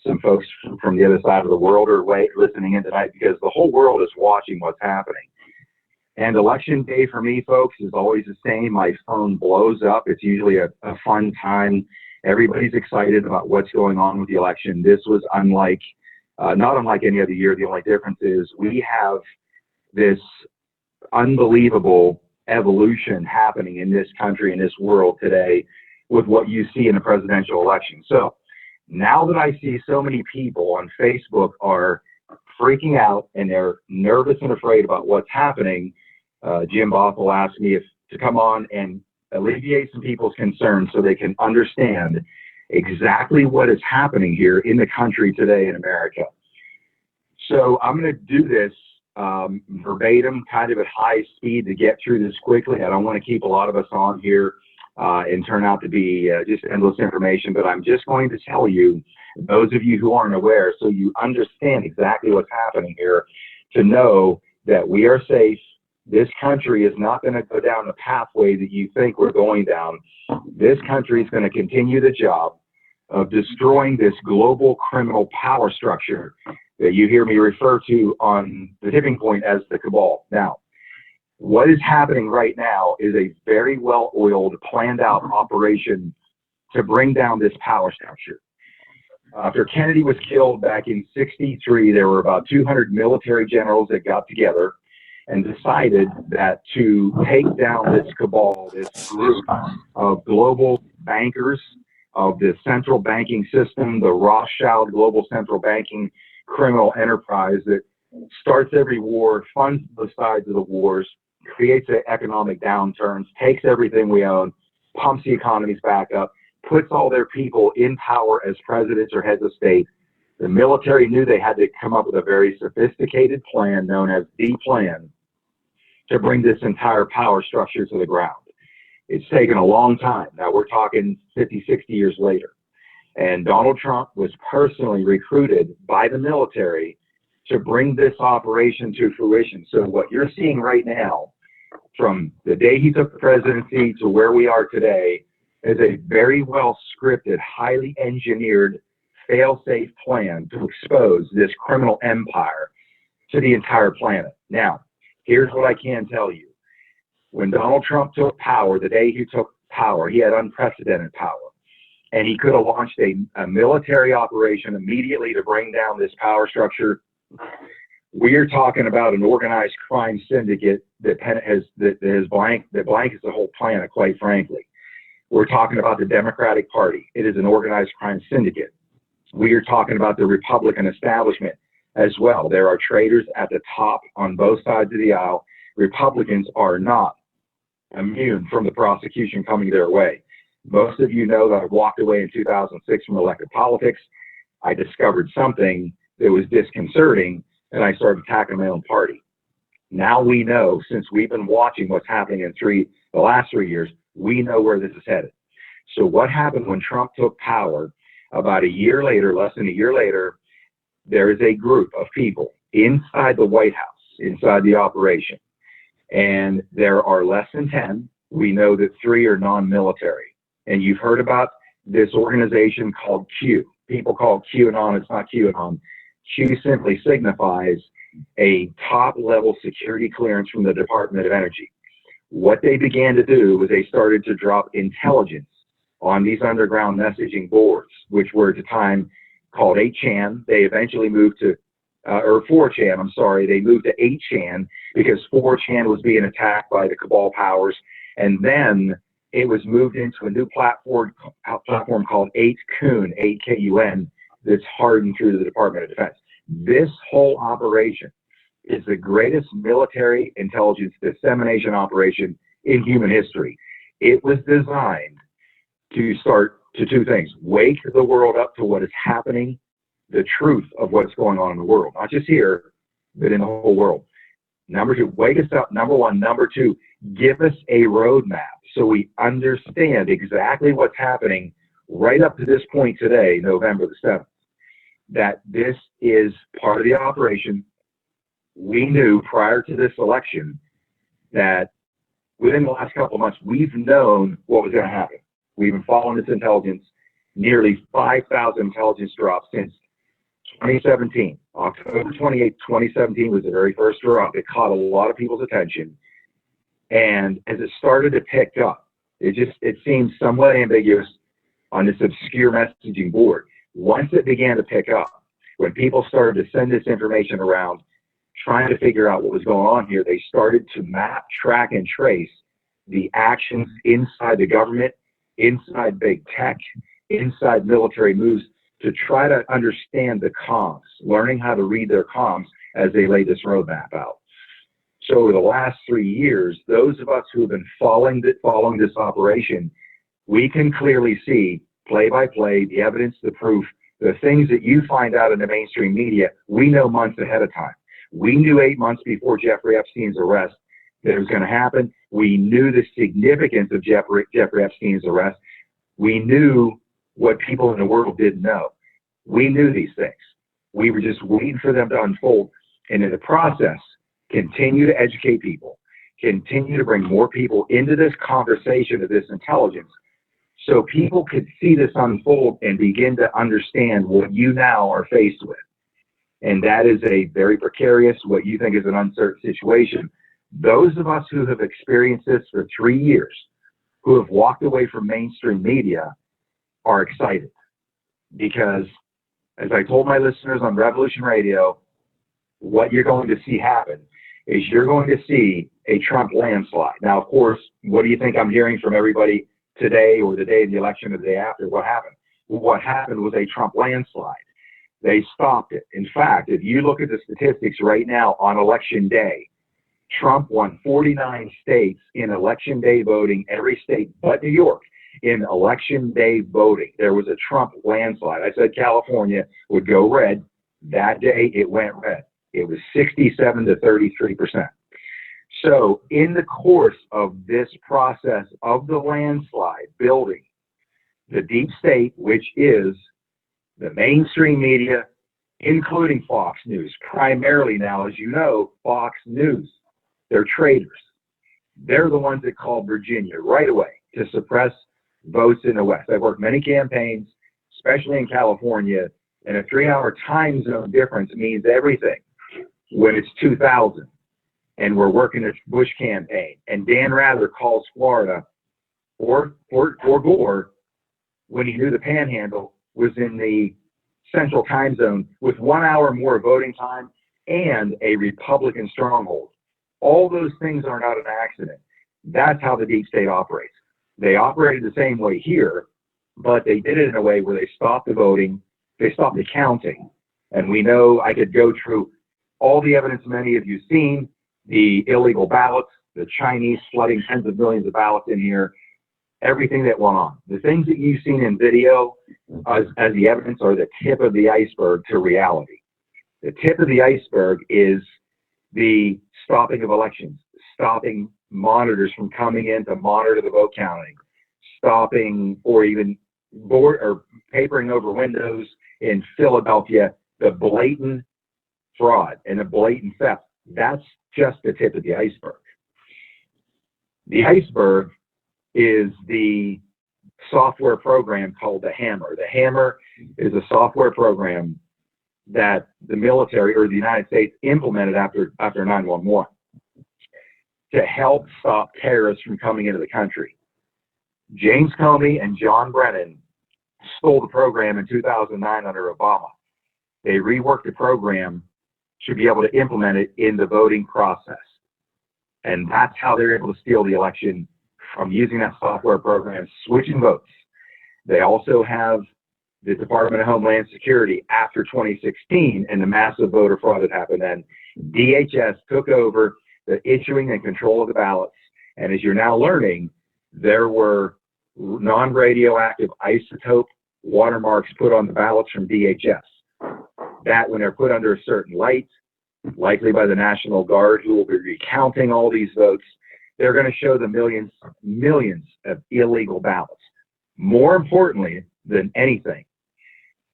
some folks from the other side of the world are listening in tonight, because the whole world is watching what's happening. And election day for me, folks, is always the same. My phone blows up. It's usually a fun time. Everybody's excited about what's going on with the election. This was not unlike any other year. The only difference is we have this unbelievable evolution happening in this country, in this world today, with what you see in a presidential election. So now that I see so many people on Facebook are freaking out and they're nervous and afraid about what's happening, Jim Bothell asked me to come on and alleviate some people's concerns so they can understand exactly what is happening here in the country today in America. So I'm going to do this verbatim, kind of at high speed to get through this quickly. I don't want to keep a lot of us on here and turn out to be just endless information, but I'm just going to tell you, those of you who aren't aware, so you understand exactly what's happening here, to know that we are safe. This country is not going to go down the pathway that you think we're going down. This country is going to continue the job of destroying this global criminal power structure that you hear me refer to on the tipping point as the cabal. Now, what is happening right now is a very well-oiled, planned-out operation to bring down this power structure. After Kennedy was killed back in '63, there were about 200 military generals that got together and decided that to take down this cabal, this group of global bankers of the central banking system, the Rothschild global central banking criminal enterprise that starts every war, funds the sides of the wars, creates the economic downturns, takes everything we own, pumps the economies back up, puts all their people in power as presidents or heads of state. The military knew they had to come up with a very sophisticated plan known as the plan to bring this entire power structure to the ground. It's taken a long time. Now we're talking 50, 60 years later. And Donald Trump was personally recruited by the military to bring this operation to fruition. So what you're seeing right now, from the day he took the presidency to where we are today, is a very well scripted, highly engineered, fail-safe plan to expose this criminal empire to the entire planet. Now, here's what I can tell you. When Donald Trump took power, the day he took power, he had unprecedented power. And he could have launched a military operation immediately to bring down this power structure. We're talking about an organized crime syndicate that blankets the whole planet, quite frankly. We're talking about the Democratic Party. It is an organized crime syndicate. We are talking about the Republican establishment as well. There are traitors at the top on both sides of the aisle. Republicans are not immune from the prosecution coming their way. Most of you know that I walked away in 2006 from elected politics. I discovered something that was disconcerting, and I started attacking my own party. Now we know, since we've been watching what's happening in the last 3 years, we know where this is headed. So what happened when Trump took power? About a year later, less than a year later, there is a group of people inside the White House, inside the operation. And there are less than 10. We know that 3 are non-military. And you've heard about this organization called Q. People call it QAnon. It's not QAnon. Q simply signifies a top-level security clearance from the Department of Energy. What they began to do was they started to drop intelligence on these underground messaging boards, which were at the time called 8chan. They eventually moved to, or 4chan, I'm sorry. They moved to 8chan because 4chan was being attacked by the cabal powers. And then it was moved into a new platform called 8kun, 8KUN, that's hardened through the Department of Defense. This whole operation is the greatest military intelligence dissemination operation in human history. It was designed to start to two things: wake the world up to what is happening, the truth of what's going on in the world, not just here, but in the whole world. Number two, wake us up, number one. Number two, give us a roadmap so we understand exactly what's happening right up to this point today, November the 7th, that this is part of the operation. We knew prior to this election that within the last couple of months, we've known what was going to happen. We've been following this intelligence, nearly 5,000 intelligence drops since 2017, October 28th, 2017 was the very first drop. It caught a lot of people's attention. And as it started to pick up, it seemed somewhat ambiguous on this obscure messaging board. Once it began to pick up, when people started to send this information around, trying to figure out what was going on here, they started to map, track, and trace the actions inside the government, inside big tech, inside military moves to try to understand the comms, learning how to read their comms as they lay this roadmap out. So over the last 3 years, those of us who have been following this operation, we can clearly see play by play, the evidence, the proof, the things that you find out in the mainstream media, we know months ahead of time. We knew 8 months before Jeffrey Epstein's arrest that it was going to happen. We knew the significance of Jeffrey Epstein's arrest. We knew what people in the world didn't know. We knew these things. We were just waiting for them to unfold. And in the process, continue to educate people, continue to bring more people into this conversation of this intelligence so people could see this unfold and begin to understand what you now are faced with. And that is a very precarious, what you think is an uncertain situation. Those of us who have experienced this for 3 years, who have walked away from mainstream media, are excited. Because, as I told my listeners on Revolution Radio, what you're going to see happen is you're going to see a Trump landslide. Now, of course, what do you think I'm hearing from everybody today or the day of the election or the day after? What happened? Well, what happened was a Trump landslide. They stopped it. In fact, if you look at the statistics right now on election day, Trump won 49 states in election day voting, every state but New York in election day voting. There was a Trump landslide. I said California would go red. That day it went red. It was 67 to 33%. So in the course of this process of the landslide building, the deep state, which is the mainstream media, including Fox News, primarily now, as you know, Fox News, they're traitors. They're the ones that called Virginia right away to suppress votes in the West. I've worked many campaigns, especially in California, and a 3-hour time zone difference means everything when it's 2000 and we're working a Bush campaign and Dan Rather calls Florida or Gore when he knew the panhandle was in the central time zone with 1 hour more voting time and a Republican stronghold. All those things are not an accident. That's how the deep state operates. They operated the same way here, but they did it in a way where they stopped the voting, they stopped the counting. And we know, I could go through all the evidence many of you seen, the illegal ballots, the Chinese flooding tens of millions of ballots in here, everything that went on. The things that you've seen in video as the evidence are the tip of the iceberg to reality. The tip of the iceberg is the stopping of elections, stopping monitors from coming in to monitor the vote counting, stopping or even papering over windows in Philadelphia, the blatant fraud and the blatant theft. That's just the tip of the iceberg. The iceberg is the software program called the Hammer. The Hammer is a software program that the military or the United States implemented after 9/11 to help stop terrorists from coming into the country. James Comey and John Brennan stole the program in 2009 under Obama. They reworked the program to be able to implement it in the voting process. And that's how they're able to steal the election from using that software program, switching votes. They also have the Department of Homeland Security after 2016 and the massive voter fraud that happened then. DHS took over the issuing and control of the ballots. And as you're now learning, there were non-radioactive isotope watermarks put on the ballots from DHS. That when they're put under a certain light, likely by the National Guard, who will be recounting all these votes, they're going to show the millions of illegal ballots. More importantly than anything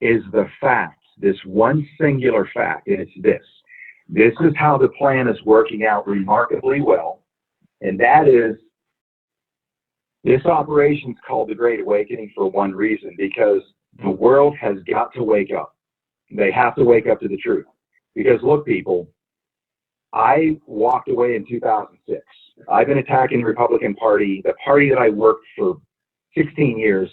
is the fact, this one singular fact, and it's this. This is how the plan is working out remarkably well, and that is this operation is called the Great Awakening for one reason, because the world has got to wake up. They have to wake up to the truth. Because look, people, I walked away in 2006. I've been attacking the Republican Party, the party that I worked for 16 years,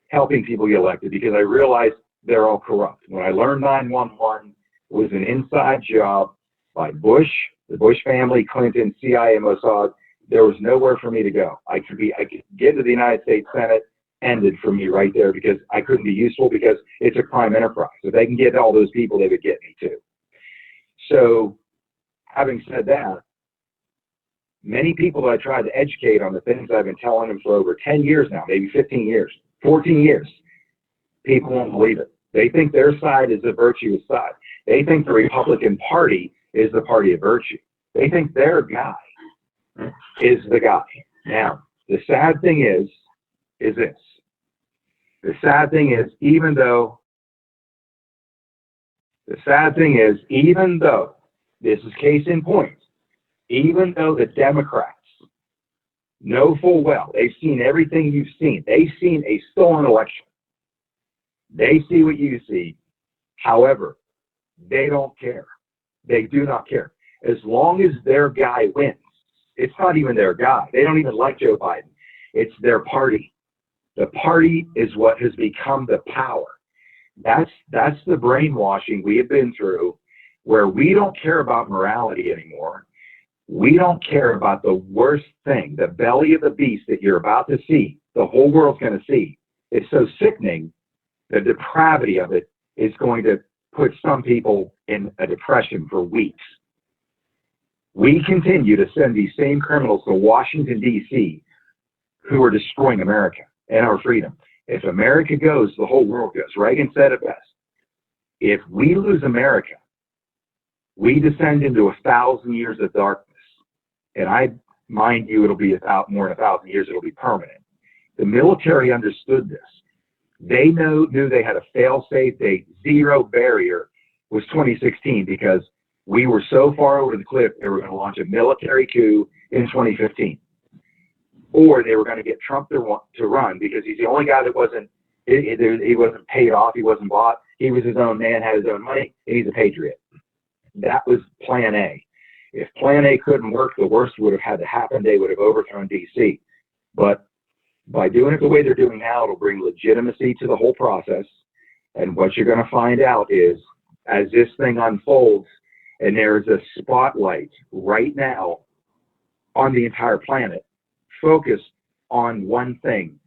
helping people get elected, because I realized they're all corrupt. When I learned 911 was an inside job by Bush, the Bush family, Clinton, CIA, Mossad, there was nowhere for me to go. I could get to the United States Senate, ended for me right there, because I couldn't be useful, because it's a crime enterprise. If they can get all those people, they would get me too. So having said that, many people that I tried to educate on the things I've been telling them for over 10 years now, maybe 15 years, 14 years, people won't believe it. They think their side is the virtuous side. They think the Republican Party is the party of virtue. They think their guy is the guy. Now, the sad thing is this. The sad thing is, even though this is case in point, even though the Democrats know full well, they've seen everything you've seen. They've seen a stolen election. They see what you see. However, they don't care. They do not care. As long as their guy wins, it's not even their guy. They don't even like Joe Biden. It's their party. The party is what has become the power. That's the brainwashing we have been through, where we don't care about morality anymore. We don't care about the worst thing, the belly of the beast that you're about to see, the whole world's going to see. It's so sickening. The depravity of it is going to put some people in a depression for weeks. We continue to send these same criminals to Washington, D.C., who are destroying America and our freedom. If America goes, the whole world goes. Reagan said it best. If we lose America, we descend into 1,000 years of darkness. And mind you, it'll be more than 1,000 years, it'll be permanent. The military understood this. They knew they had a fail-safe date. Zero barrier was 2016, because we were so far over the cliff, they were going to launch a military coup in 2015. Or they were going to get Trump to run, because he's the only guy that he wasn't paid off, he wasn't bought, he was his own man, had his own money, and he's a patriot. That was plan A. If plan A couldn't work, the worst would have had to happen. They would have overthrown DC. But by doing it the way they're doing now, it'll bring legitimacy to the whole process. And what you're going to find out is, as this thing unfolds, and there's a spotlight right now on the entire planet, focused on one thing,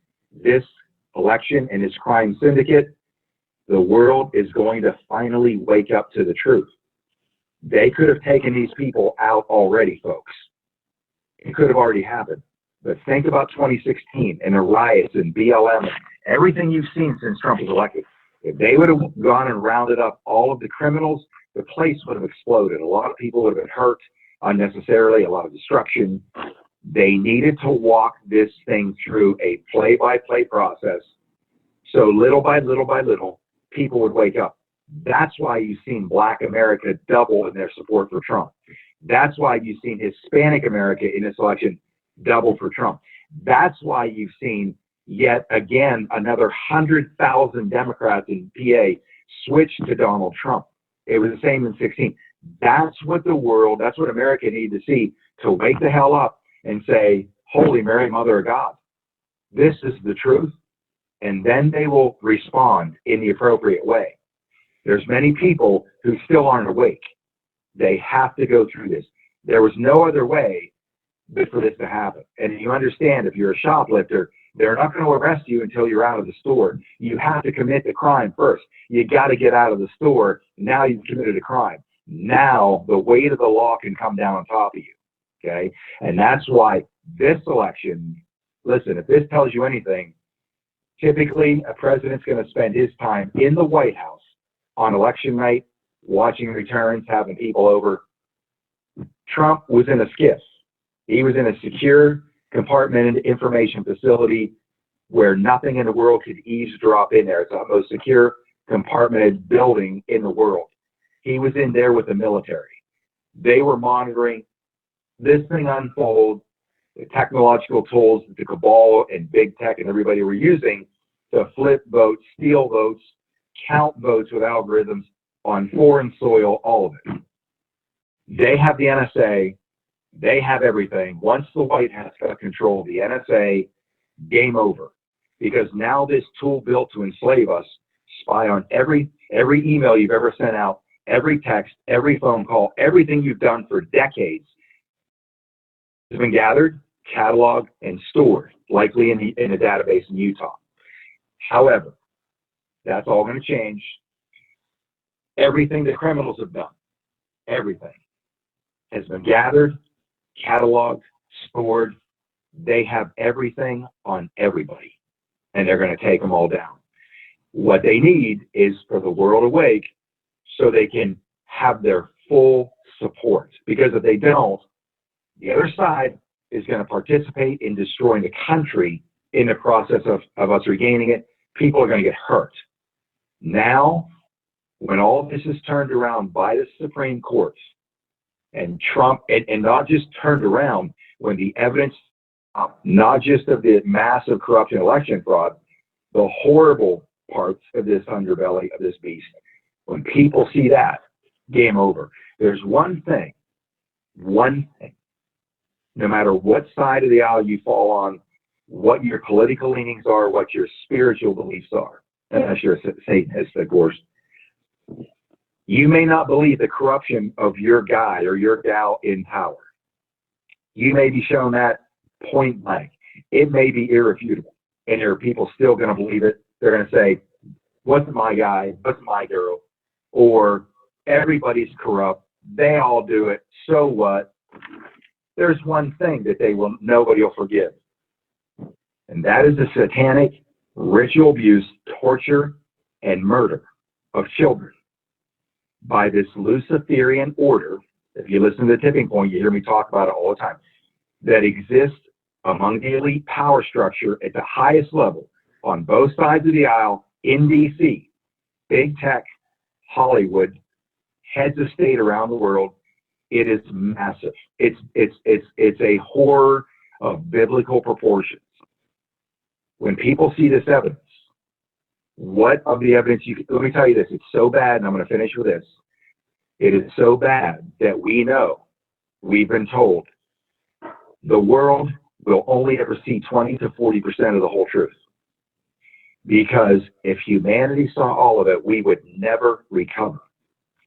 this election and its crime syndicate, the world is going to finally wake up to the truth. They could have taken these people out already, folks. It could have already happened. But think about 2016 and the riots and BLM, everything you've seen since Trump was elected. If they would have gone and rounded up all of the criminals, the place would have exploded. A lot of people would have been hurt unnecessarily, a lot of destruction. They needed to walk this thing through a play-by-play process, so little by little by little, people would wake up. That's why you've seen Black America double in their support for Trump. That's why you've seen Hispanic America in this election double for Trump. That's why you've seen, yet again, another 100,000 Democrats in PA switch to Donald Trump. It was the same in 16. That's what that's what America needed to see, to wake the hell up and say, Holy Mary, Mother of God, this is the truth. And then they will respond in the appropriate way. There's many people who still aren't awake. They have to go through this. There was no other way but for this to happen. And you understand, if you're a shoplifter, they're not going to arrest you until you're out of the store. You have to commit the crime first. You got to get out of the store. Now you've committed a crime. Now the weight of the law can come down on top of you. Okay? And that's why this election, listen, if this tells you anything, typically a president's going to spend his time in the White House on election night, watching returns, having people over. Trump was in a skiff. He was in a secure, compartmented information facility where nothing in the world could eavesdrop in there. It's the most secure, compartmented building in the world. He was in there with the military. They were monitoring this thing unfold, the technological tools that the cabal and big tech and everybody were using to flip votes, steal votes, count votes with algorithms. on foreign soil, all of it. They have the NSA. They have everything. Once the White House got control of the NSA, game over. Because now this tool built to enslave us, spy on every email you've ever sent out, every text, every phone call, everything you've done for decades has been gathered, cataloged, and stored, likely in a database in Utah. However, that's all going to change. Everything the criminals have done, everything, has been gathered, cataloged, stored. They have everything on everybody, and they're going to take them all down. What they need is for the world awake so they can have their full support. Because if they don't, the other side is going to participate in destroying the country in the process of us regaining it. People are going to get hurt. Now, when all this is turned around by the Supreme Court, and Trump, and not just turned around, when the evidence, not just of the massive corruption, election fraud, the horrible parts of this underbelly of this beast, when people see that, game over. There's one thing, no matter what side of the aisle you fall on, what your political leanings are, what your spiritual beliefs are, unless you're a Satanist, of course, you may not believe the corruption of your guy or your gal in power. You may be shown that point blank. It may be irrefutable. And there are people still going to believe it. They're going to say, what's my guy? What's my girl? Or everybody's corrupt. They all do it. So what? There's one thing that nobody will forgive. And that is the satanic ritual abuse, torture, and murder of children by this Luciferian order. If you listen to the Tipping Point, you hear me talk about it all the time, that exists among the elite power structure at the highest level on both sides of the aisle in DC, big tech, Hollywood, heads of state around the world. It is massive. It's a horror of biblical proportions. When people see this evidence, what of the evidence let me tell you this, it's so bad, and I'm going to finish with this. It is so bad that we know, we've been told, the world will only ever see 20 to 40% of the whole truth. Because if humanity saw all of it, we would never recover.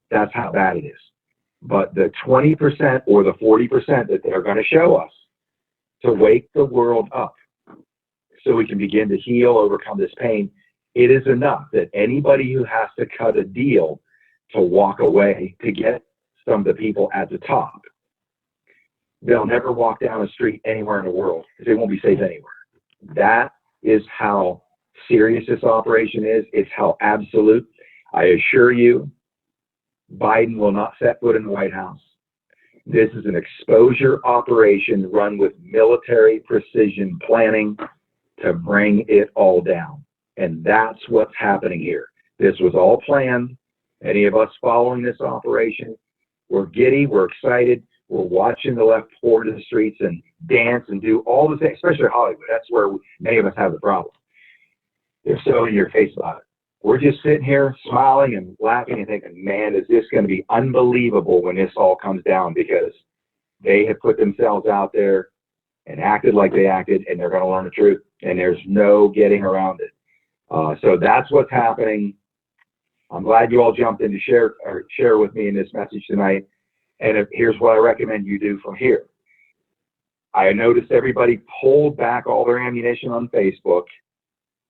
That's how bad it is. But the 20% or the 40% that they're going to show us to wake the world up so we can begin to heal, overcome this pain, it is enough that anybody who has to cut a deal to walk away to get some of the people at the top, they'll never walk down a street anywhere in the world because they won't be safe anywhere. That is how serious this operation is. It's how absolute. I assure you, Biden will not set foot in the White House. This is an exposure operation run with military precision planning to bring it all down. And that's what's happening here. This was all planned. Any of us following this operation, we're giddy, we're excited, we're watching the left pour to the streets and dance and do all the things, especially Hollywood. That's where many of us have the problem. They're so in your face about it. We're just sitting here smiling and laughing and thinking, man, is this going to be unbelievable when this all comes down, because they have put themselves out there and acted like they acted, and they're going to learn the truth, and there's no getting around it. So that's what's happening. I'm glad you all jumped in to share with me in this message tonight. And here's what I recommend you do from here. I noticed everybody pulled back all their ammunition on Facebook.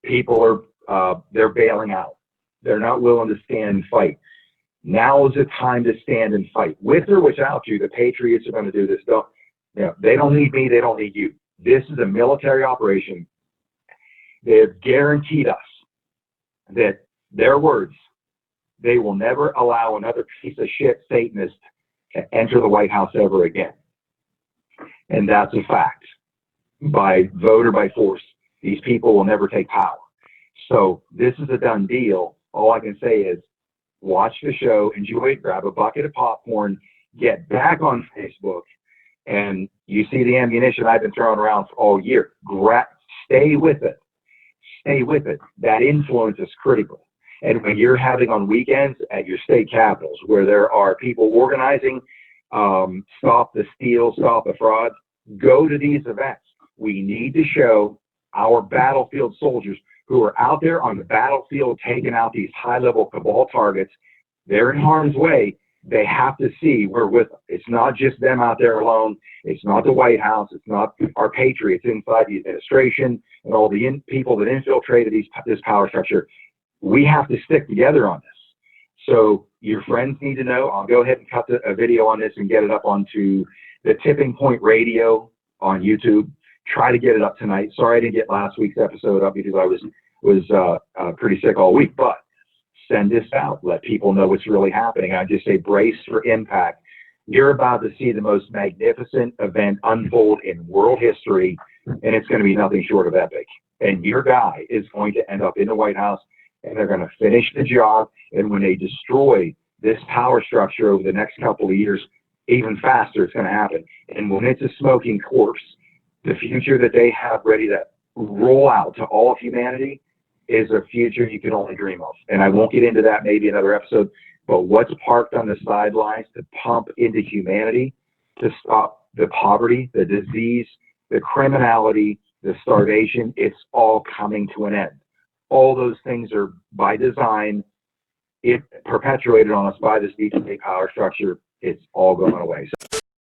People are they're bailing out. They're not willing to stand and fight. Now is the time to stand and fight. With or without you, the Patriots are going to do this. They don't need me. They don't need you. This is a military operation. They have guaranteed us that their words, they will never allow another piece of shit Satanist to enter the White House ever again. And that's a fact. By vote or by force, these people will never take power. So this is a done deal. All I can say is watch the show, enjoy it, grab a bucket of popcorn, get back on Facebook, and you see the ammunition I've been throwing around all year. Stay with it. Stay with it. That influence is critical. And when you're having on weekends at your state capitals where there are people organizing, stop the steal, stop the fraud, go to these events. We need to show our battlefield soldiers who are out there on the battlefield taking out these high-level cabal targets. They're in harm's way. They have to see we're with them. It's not just them out there alone. It's not the White House. It's not our patriots inside the administration and all the people that infiltrated this power structure. We have to stick together on this. So your friends need to know. I'll go ahead and cut a video on this and get it up onto the Tipping Point Radio on YouTube. Try to get it up tonight. Sorry I didn't get last week's episode up because I was pretty sick all week, but send this out. Let people know what's really happening. I just say brace for impact. You're about to see the most magnificent event unfold in world history, and it's going to be nothing short of epic. And your guy is going to end up in the White House, and they're going to finish the job. And when they destroy this power structure over the next couple of years, even faster it's going to happen. And when it's a smoking corpse, the future that they have ready to roll out to all of humanity is a future you can only dream of. And I won't get into that, maybe another episode, but what's parked on the sidelines to pump into humanity to stop the poverty, the disease, the criminality, the starvation, it's all coming to an end. All those things are by design, it perpetuated on us by this deep state power structure. It's all going away. So